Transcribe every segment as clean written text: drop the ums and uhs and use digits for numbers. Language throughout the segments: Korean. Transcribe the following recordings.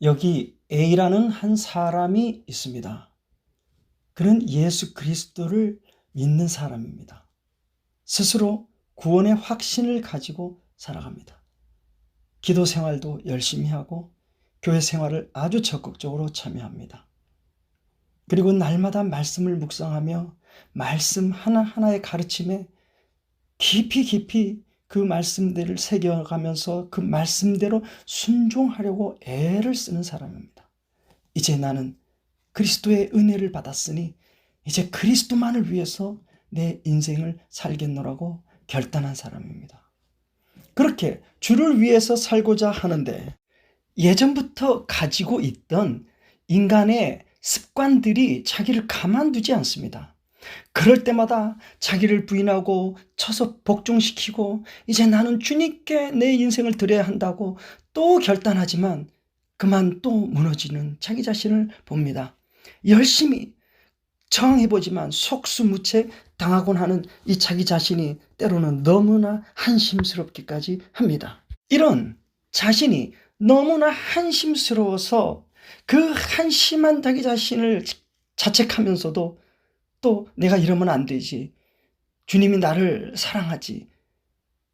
여기 A라는 한 사람이 있습니다. 그는 예수 그리스도를 믿는 사람입니다. 스스로 구원의 확신을 가지고 살아갑니다. 기도 생활도 열심히 하고 교회 생활을 아주 적극적으로 참여합니다. 그리고 날마다 말씀을 묵상하며 말씀 하나하나의 가르침에 깊이 그 말씀들을 새겨가면서 그 말씀대로 순종하려고 애를 쓰는 사람입니다. 이제 나는 그리스도의 은혜를 받았으니 이제 그리스도만을 위해서 내 인생을 살겠노라고 결단한 사람입니다. 그렇게 주를 위해서 살고자 하는데 예전부터 가지고 있던 인간의 습관들이 자기를 가만두지 않습니다. 그럴 때마다 자기를 부인하고 쳐서 복종시키고 이제 나는 주님께 내 인생을 드려야 한다고 또 결단하지만 그만 또 무너지는 자기 자신을 봅니다. 열심히 저항해보지만 속수무책 당하곤 하는 이 자기 자신이 때로는 너무나 한심스럽기까지 합니다. 이런 자신이 너무나 한심스러워서 그 한심한 자기 자신을 자책하면서도 또 내가 이러면 안 되지. 주님이 나를 사랑하지.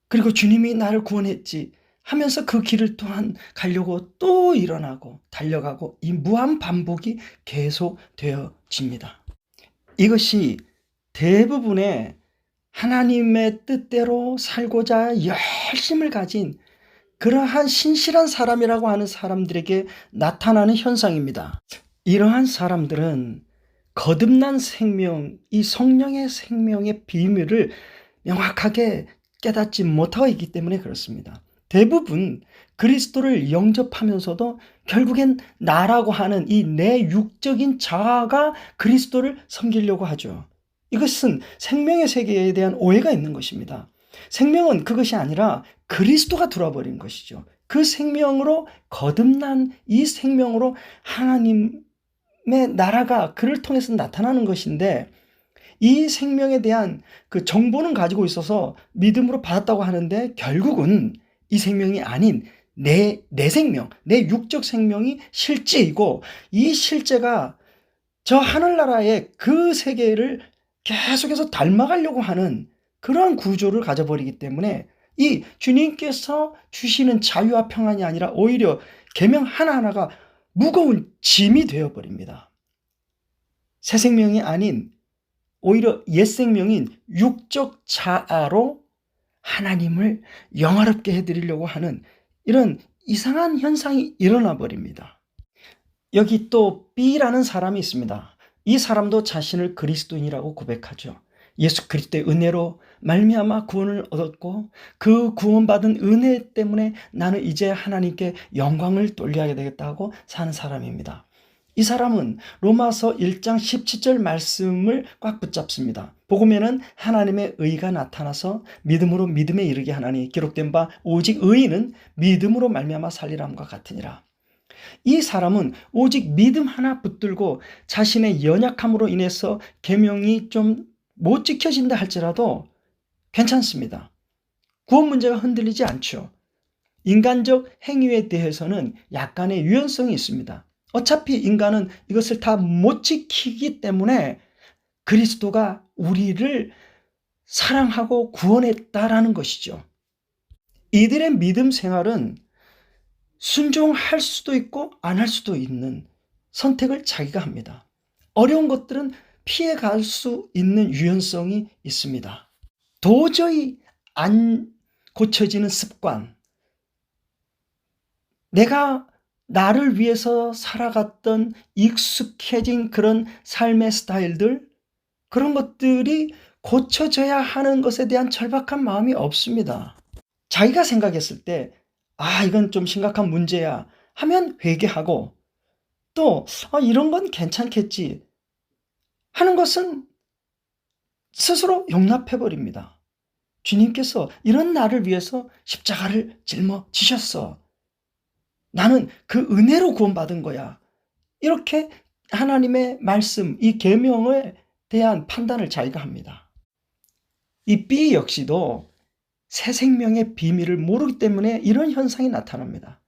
그리고 주님이 나를 구원했지 하면서 그 길을 또한 가려고 또 일어나고 달려가고 이 무한 반복이 계속되어집니다. 이것이 대부분의 하나님의 뜻대로 살고자 열심을 가진 그러한 신실한 사람이라고 하는 사람들에게 나타나는 현상입니다. 이러한 사람들은 거듭난 생명, 이 성령의 생명의 비밀을 명확하게 깨닫지 못하고 있기 때문에 그렇습니다. 대부분 그리스도를 영접하면서도 결국엔 나라고 하는 이 내 육적인 자아가 그리스도를 섬기려고 하죠. 이것은 생명의 세계에 대한 오해가 있는 것입니다. 생명은 그것이 아니라 그리스도가 들어버린 것이죠. 그 생명으로 거듭난 이 생명으로 하나님의 나라가 그를 통해서 나타나는 것인데 이 생명에 대한 그 정보는 가지고 있어서 믿음으로 받았다고 하는데 결국은 이 생명이 아닌 내 생명, 내 육적 생명이 실제이고 이 실제가 저 하늘나라의 그 세계를 계속해서 닮아가려고 하는 그러한 구조를 가져버리기 때문에 이 주님께서 주시는 자유와 평안이 아니라 오히려 계명 하나하나가 무거운 짐이 되어버립니다. 새 생명이 아닌 오히려 옛 생명인 육적 자아로 하나님을 영화롭게 해드리려고 하는 이런 이상한 현상이 일어나 버립니다. 여기 또 B라는 사람이 있습니다. 이 사람도 자신을 그리스도인이라고 고백하죠. 예수 그리스도의 은혜로 말미암아 구원을 얻었고 그 구원받은 은혜 때문에 나는 이제 하나님께 영광을 돌려야 되겠다고 사는 사람입니다. 이 사람은 로마서 1장 17절 말씀을 꽉 붙잡습니다. 복음에는 하나님의 의가 나타나서 믿음으로 믿음에 이르게 하나니 기록된 바 오직 의인은 믿음으로 말미암아 살리람과 같으니라. 이 사람은 오직 믿음 하나 붙들고 자신의 연약함으로 인해서 계명이 좀 못 지켜진다 할지라도 괜찮습니다. 구원 문제가 흔들리지 않죠. 인간적 행위에 대해서는 약간의 유연성이 있습니다. 어차피 인간은 이것을 다 못 지키기 때문에 그리스도가 우리를 사랑하고 구원했다라는 것이죠. 이들의 믿음 생활은 순종할 수도 있고 안 할 수도 있는 선택을 자기가 합니다. 어려운 것들은 피해갈 수 있는 유연성이 있습니다. 도저히 안 고쳐지는 습관, 내가 나를 위해서 살아갔던 익숙해진 그런 삶의 스타일들, 그런 것들이 고쳐져야 하는 것에 대한 절박한 마음이 없습니다. 자기가 생각했을 때 이건 좀 심각한 문제야 하면 회개하고 또 이런 건 괜찮겠지 하는 것은 스스로 용납해버립니다. 주님께서 이런 나를 위해서 십자가를 짊어지셨어. 나는 그 은혜로 구원받은 거야. 이렇게 하나님의 말씀, 이 계명에 대한 판단을 자기가 합니다. 이 B 역시도 새 생명의 비밀을 모르기 때문에 이런 현상이 나타납니다.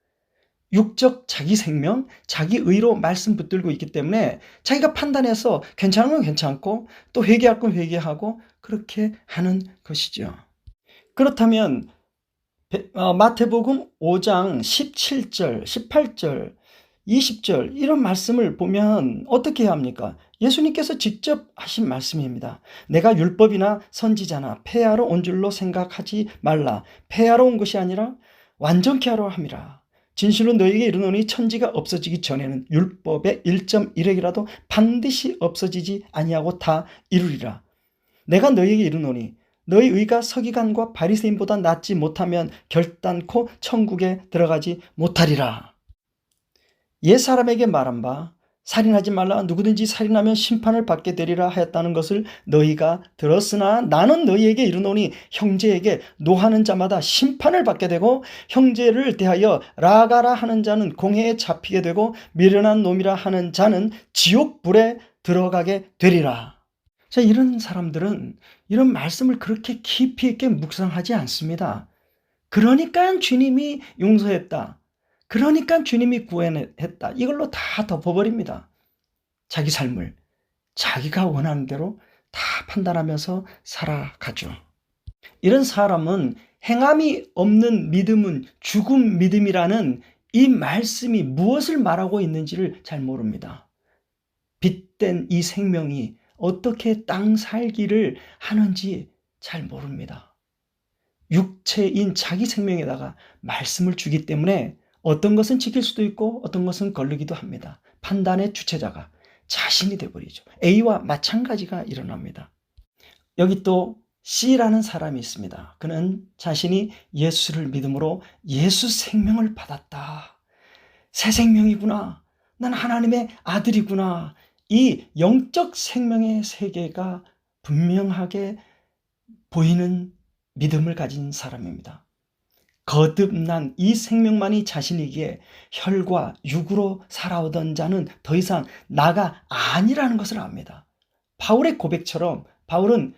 육적 자기 생명, 자기 의로 말씀 붙들고 있기 때문에 자기가 판단해서 괜찮으면 괜찮고 또 회개할 건 회개하고 그렇게 하는 것이죠. 그렇다면 마태복음 5장 17절, 18절, 20절 이런 말씀을 보면 어떻게 해야 합니까? 예수님께서 직접 하신 말씀입니다. 내가 율법이나 선지자나 폐하러 온 줄로 생각하지 말라. 폐하러 온 것이 아니라 완전케 하려 함이라. 진실로 너희에게 이르노니 천지가 없어지기 전에는 율법의 1.1획이라도 반드시 없어지지 아니하고 다 이루리라. 내가 너희에게 이르노니 너희 의가 서기관과 바리새인보다 낫지 못하면 결단코 천국에 들어가지 못하리라. 옛사람에게 말한 바 살인하지 말라. 누구든지 살인하면 심판을 받게 되리라 하였다는 것을 너희가 들었으나 나는 너희에게 이르노니 형제에게 노하는 자마다 심판을 받게 되고 형제를 대하여 라가라 하는 자는 공회에 잡히게 되고 미련한 놈이라 하는 자는 지옥불에 들어가게 되리라. 자, 이런 사람들은 이런 말씀을 그렇게 깊이 있게 묵상하지 않습니다. 그러니까 주님이 용서했다. 그러니까 주님이 구원했다. 이걸로 다 덮어버립니다. 자기 삶을 자기가 원하는 대로 다 판단하면서 살아가죠. 이런 사람은 행함이 없는 믿음은 죽음 믿음이라는 이 말씀이 무엇을 말하고 있는지를 잘 모릅니다. 빛된 이 생명이 어떻게 땅 살기를 하는지 잘 모릅니다. 육체인 자기 생명에다가 말씀을 주기 때문에 어떤 것은 지킬 수도 있고 어떤 것은 걸리기도 합니다. 판단의 주체자가 자신이 되어버리죠. A와 마찬가지가 일어납니다. 여기 또 C라는 사람이 있습니다. 그는 자신이 예수를 믿음으로 예수 생명을 받았다. 새 생명이구나. 난 하나님의 아들이구나. 이 영적 생명의 세계가 분명하게 보이는 믿음을 가진 사람입니다. 거듭난 이 생명만이 자신이기에 혈과 육으로 살아오던 자는 더 이상 나가 아니라는 것을 압니다. 바울의 고백처럼 바울은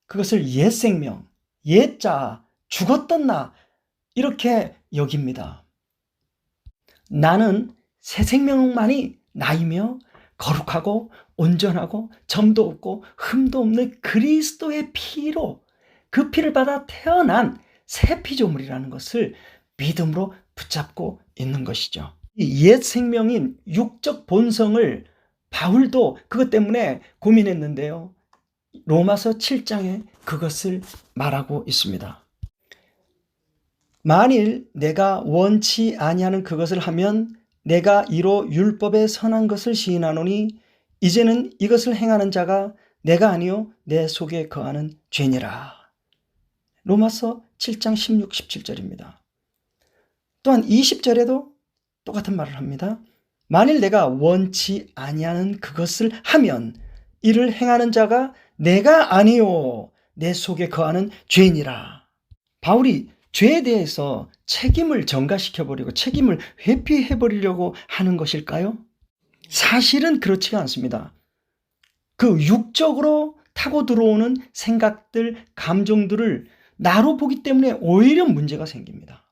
그것을 옛 생명, 옛 자, 죽었던 나 이렇게 여깁니다. 나는 새 생명만이 나이며 거룩하고 온전하고 점도 없고 흠도 없는 그리스도의 피로 그 피를 받아 태어난 새 피조물이라는 것을 믿음으로 붙잡고 있는 것이죠. 이 옛 생명인 육적 본성을 바울도 그것 때문에 고민했는데요. 로마서 7장에 그것을 말하고 있습니다. 만일 내가 원치 아니하는 그것을 하면 내가 이로 율법에 선한 것을 시인하노니 이제는 이것을 행하는 자가 내가 아니요 내 속에 거하는 죄니라. 로마서 7장 16, 17절입니다. 또한 20절에도 똑같은 말을 합니다. 만일 내가 원치 아니하는 그것을 하면 이를 행하는 자가 내가 아니요 내 속에 거하는 죄니라. 바울이 죄에 대해서 책임을 전가시켜버리고 책임을 회피해버리려고 하는 것일까요? 사실은 그렇지가 않습니다. 그 육적으로 타고 들어오는 생각들, 감정들을 나로 보기 때문에 오히려 문제가 생깁니다.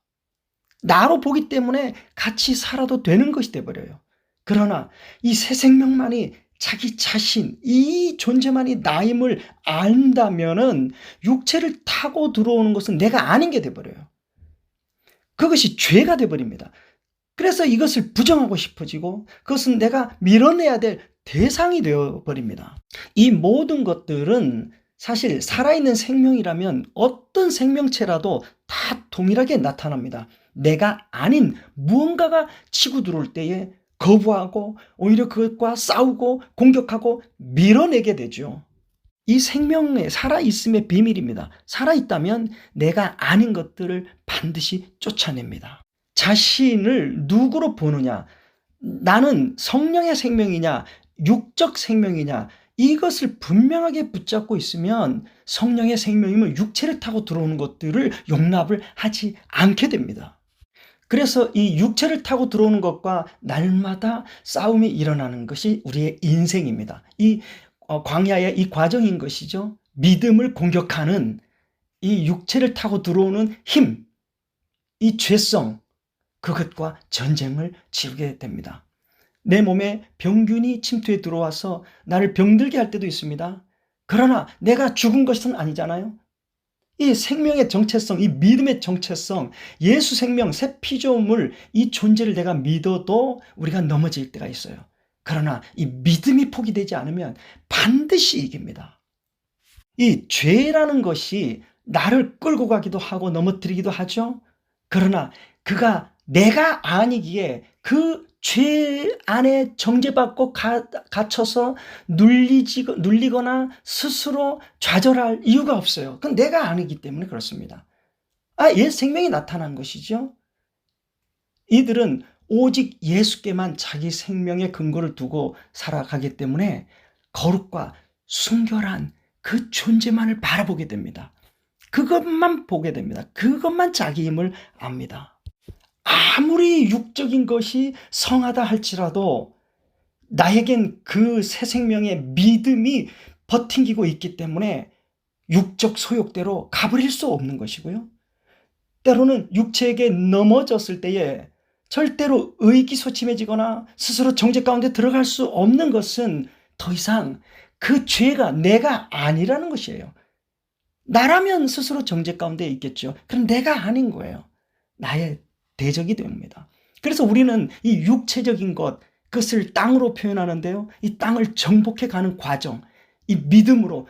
나로 보기 때문에 같이 살아도 되는 것이 돼버려요. 그러나 이 새 생명만이 자기 자신, 이 존재만이 나임을 안다면은 육체를 타고 들어오는 것은 내가 아닌 게 돼버려요. 그것이 죄가 돼버립니다. 그래서 이것을 부정하고 싶어지고 그것은 내가 밀어내야 될 대상이 되어버립니다. 이 모든 것들은 사실 살아있는 생명이라면 어떤 생명체라도 다 동일하게 나타납니다. 내가 아닌 무언가가 치고 들어올 때에 거부하고 오히려 그것과 싸우고 공격하고 밀어내게 되죠. 이 생명의 살아있음의 비밀입니다. 살아있다면 내가 아닌 것들을 반드시 쫓아냅니다. 자신을 누구로 보느냐, 나는 성령의 생명이냐 육적 생명이냐, 이것을 분명하게 붙잡고 있으면 성령의 생명이면 육체를 타고 들어오는 것들을 용납을 하지 않게 됩니다. 그래서 이 육체를 타고 들어오는 것과 날마다 싸움이 일어나는 것이 우리의 인생입니다. 이 광야의 이 과정인 것이죠. 믿음을 공격하는 이 육체를 타고 들어오는 힘, 이 죄성, 그것과 전쟁을 치르게 됩니다. 내 몸에 병균이 침투해 들어와서 나를 병들게 할 때도 있습니다. 그러나 내가 죽은 것은 아니잖아요. 이 생명의 정체성, 이 믿음의 정체성, 예수 생명, 새 피조물, 이 존재를 내가 믿어도 우리가 넘어질 때가 있어요. 그러나 이 믿음이 포기되지 않으면 반드시 이깁니다. 이 죄라는 것이 나를 끌고 가기도 하고 넘어뜨리기도 하죠. 그러나 그가 내가 아니기에 그 죄 안에 정죄받고 갇혀서 눌리거나 스스로 좌절할 이유가 없어요. 그건 내가 아니기 때문에 그렇습니다. 옛 생명이 나타난 것이죠. 이들은 오직 예수께만 자기 생명의 근거를 두고 살아가기 때문에 거룩과 순결한 그 존재만을 바라보게 됩니다. 그것만 보게 됩니다. 그것만 자기 힘을 압니다. 아무리 육적인 것이 성하다 할지라도 나에겐 그 새 생명의 믿음이 버팅기고 있기 때문에 육적 소욕대로 가버릴 수 없는 것이고요. 때로는 육체에게 넘어졌을 때에 절대로 의기소침해지거나 스스로 정죄 가운데 들어갈 수 없는 것은 더 이상 그 죄가 내가 아니라는 것이에요. 나라면 스스로 정죄 가운데 있겠죠. 그럼 내가 아닌 거예요. 나의 대적이 됩니다. 그래서 우리는 이 육체적인 것, 그것을 땅으로 표현하는데요. 이 땅을 정복해가는 과정, 이 믿음으로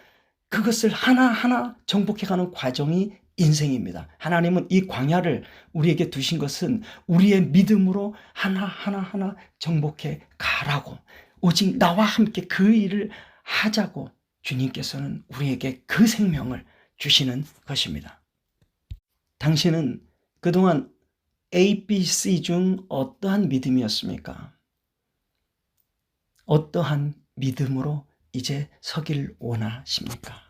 그것을 하나하나 정복해가는 과정이 인생입니다. 하나님은 이 광야를 우리에게 두신 것은 우리의 믿음으로 하나하나 정복해 가라고, 오직 나와 함께 그 일을 하자고 주님께서는 우리에게 그 생명을 주시는 것입니다. 당신은 그동안 A, B, C 중 어떠한 믿음이었습니까? 어떠한 믿음으로 이제 서길 원하십니까?